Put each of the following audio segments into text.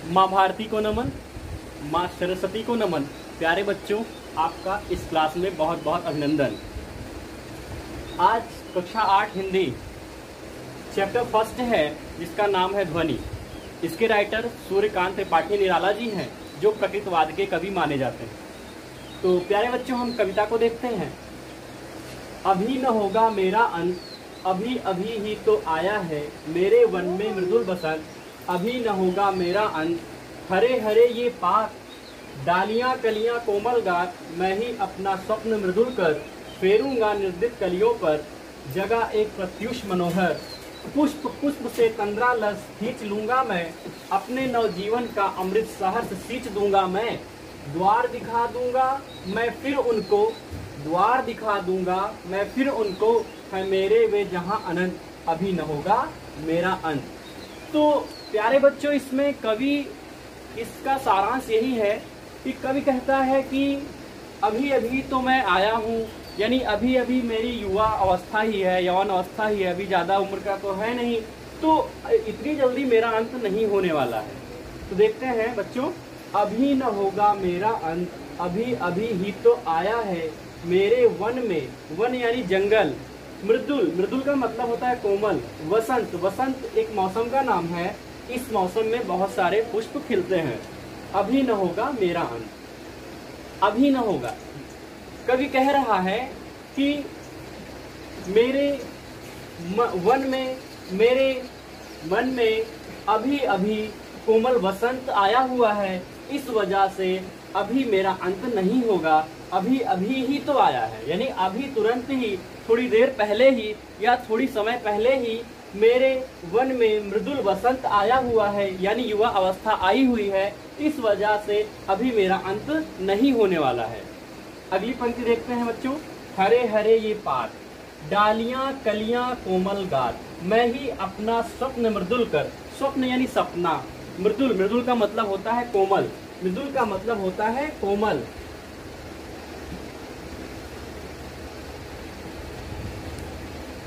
माँ भारती को नमन, माँ सरस्वती को नमन। प्यारे बच्चों, आपका इस क्लास में बहुत बहुत अभिनंदन। आज कक्षा 8 हिंदी चैप्टर फर्स्ट है, जिसका नाम है ध्वनि। इसके राइटर सूर्यकांत त्रिपाठी निराला जी हैं, जो प्रकृतवाद के कवि माने जाते हैं। तो प्यारे बच्चों, हम कविता को देखते हैं। अभी न होगा मेरा अंत, अभी अभी ही तो आया है मेरे वन में मृदुल बसंत। अभी न होगा मेरा अंत, हरे हरे ये पात, डालियां कलियां कोमल गात, मैं ही अपना स्वप्न मृदुल कर फेरूंगा निर्दित कलियों पर। जगह एक प्रत्युष मनोहर, पुष्प पुष्प से तंद्रा लस खींच लूंगा मैं, अपने नवजीवन का अमृत सहर्ष सींच दूंगा मैं। द्वार दिखा दूंगा मैं फिर उनको, द्वार दिखा दूंगा मैं फिर उनको, है मेरे वे जहां अनंत, अभी न होगा मेरा अंत। तो प्यारे बच्चों, इसमें कवि इसका सारांश यही है कि कवि कहता है कि अभी अभी तो मैं आया हूँ, यानी अभी अभी मेरी युवा अवस्था ही है, यौवन अवस्था ही है, अभी ज़्यादा उम्र का तो है नहीं, तो इतनी जल्दी मेरा अंत नहीं होने वाला है। तो देखते हैं बच्चों, अभी न होगा मेरा अंत, अभी अभी ही तो आया है मेरे वन में, वन यानी जंगल, मृदुल, मृदुल का मतलब होता है कोमल, वसंत, वसंत एक मौसम का नाम है, इस मौसम में बहुत सारे पुष्प खिलते हैं। अभी न होगा मेरा अंत, अभी न होगा। कवि कह रहा है कि मेरे वन में, मेरे मन में अभी अभी कोमल वसंत आया हुआ है, इस वजह से अभी मेरा अंत नहीं होगा, अभी अभी ही तो आया है, यानी अभी तुरंत ही, थोड़ी देर पहले ही या थोड़ी समय पहले ही मेरे वन में मृदुल वसंत आया हुआ है, यानी युवा अवस्था आई हुई है, इस वजह से अभी मेरा अंत नहीं होने वाला है। अगली पंक्ति देखते हैं बच्चों। हरे हरे ये पात, डालियां कलियां कोमल गात, मैं ही अपना स्वप्न मृदुल कर, स्वप्न यानी सपना, मृदुल, मृदुल का मतलब होता है कोमल, मृदुल का मतलब होता है कोमल।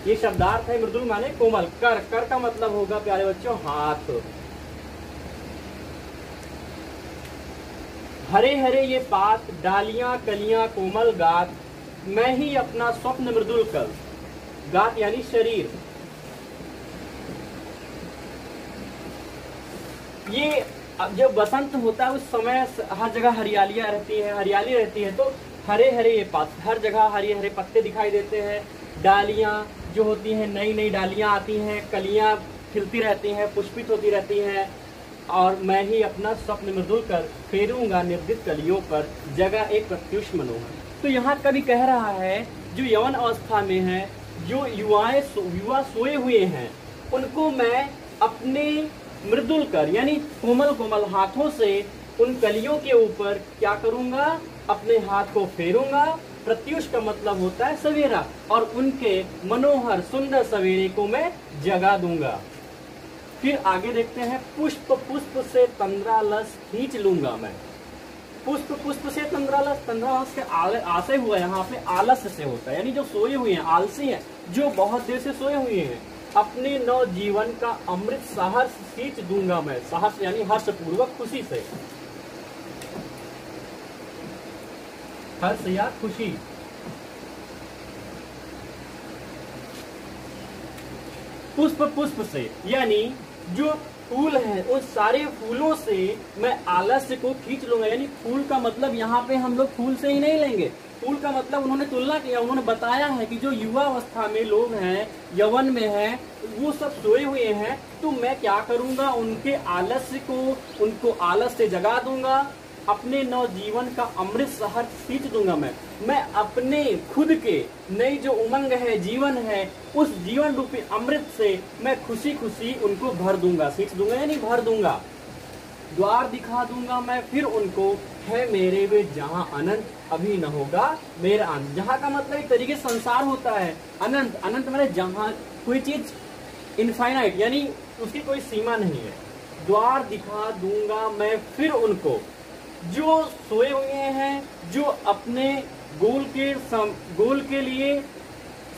ये शब्दार्थ है, मृदुल माने कोमल, कर, कर का मतलब होगा प्यारे बच्चों हाथ। हरे हरे ये पात, डालियां कलियां कोमल गात, मैं ही अपना स्वप्न मृदुल कर, गात यानी शरीर। ये जब बसंत होता है उस समय हर जगह हरियालियां रहती है, हरियाली रहती है, तो हरे हरे ये पात, हर जगह हरे हरे पत्ते दिखाई देते हैं, डालियां जो होती हैं, नई नई डालियां आती हैं, कलियां खिलती रहती हैं, पुष्पित होती रहती हैं, और मैं ही अपना स्वप्न मृदुल कर फेरूंगा निर्दित कलियों पर, जगह एक प्रत्युष मनोहर। तो यहाँ कवि कह रहा है, जो यौवन अवस्था में है, जो युवा सोए हुए हैं, उनको मैं अपने मृदुल कर यानी कोमल कोमल हाथों से उन कलियों के ऊपर क्या करूंगा, अपने हाथ को फेरूंगा। प्रत्युष का मतलब होता है सवेरा, और उनके मनोहर सुंदर सवेरे को मैं जगा दूंगा। फिर आगे देखते हैं, पुष्प पुष्प से तंद्रा लस खींच लूंगा मैं। पुष्प पुष्प से तंद्रा लस, तंद्रा लस के आशय हुआ यहाँ पे आलस्य से होता है, यानी जो सोए हुए हैं, आलसी हैं, जो बहुत देर से सोए हुए हैं, अपने नव जीवन का अमृत सहर्ष सींच दूंगा मैं। सहर्ष यानी हर्षपूर्वक, खुशी से, हर्ष या खुशी। पुष्प पुष्प से यानी जो फूल हैं, उन सारे फूलों से मैं आलस्य को खींच लूंगा, यानी फूल का मतलब यहाँ पे हम लोग फूल से ही नहीं लेंगे, फूल का मतलब उन्होंने तुलना किया, उन्होंने बताया है कि जो युवा अवस्था में लोग हैं, यौवन में हैं, वो सब सोए हुए हैं, तो मैं क्या करूंगा, उनके आलस्य को, उनको आलस्य से जगा दूंगा, अपने नव जीवन का अमृत सहर्ष सींच दूंगा मैं अपने खुद के नई जो उमंग है, जीवन है, उस जीवन रूपी अमृत से मैं खुशी खुशी उनको भर दूंगा, सींच दूंगा यानी भर दूंगा। द्वार दिखा दूंगा मैं फिर उनको, है मेरे वे जहां अनंत, अभी न होगा मेरा अंत। जहां का मतलब एक तरीके संसार होता है, अनंत, अनंत मैंने जहां कोई चीज इनफाइनाइट, यानी उसकी कोई सीमा नहीं है। द्वार दिखा दूंगा मैं फिर उनको, जो सोए हुए हैं, जो अपने गोल के लिए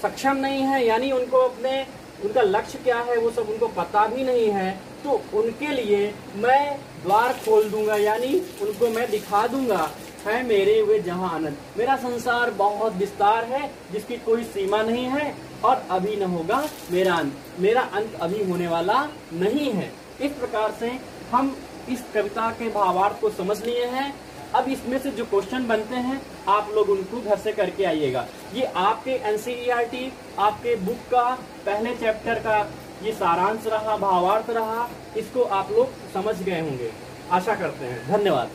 सक्षम नहीं है, यानी उनको अपने, उनका लक्ष्य क्या है वो सब उनको पता भी नहीं है, तो उनके लिए मैं द्वार खोल दूंगा, यानी उनको मैं दिखा दूंगा है मेरे वे जहां आनंद। मेरा संसार बहुत विस्तार है जिसकी कोई सीमा नहीं है, और अभी न होगा मेरा अंत, मेरा अंत अभी होने वाला नहीं है। इस प्रकार से हम इस कविता के भावार्थ को समझ लिए हैं। अब इसमें से जो क्वेश्चन बनते हैं आप लोग उनको घर से करके आइएगा। ये आपके NCERT आपके बुक का पहले चैप्टर का ये सारांश रहा, भावार्थ रहा। इसको आप लोग समझ गए होंगे, आशा करते हैं। धन्यवाद।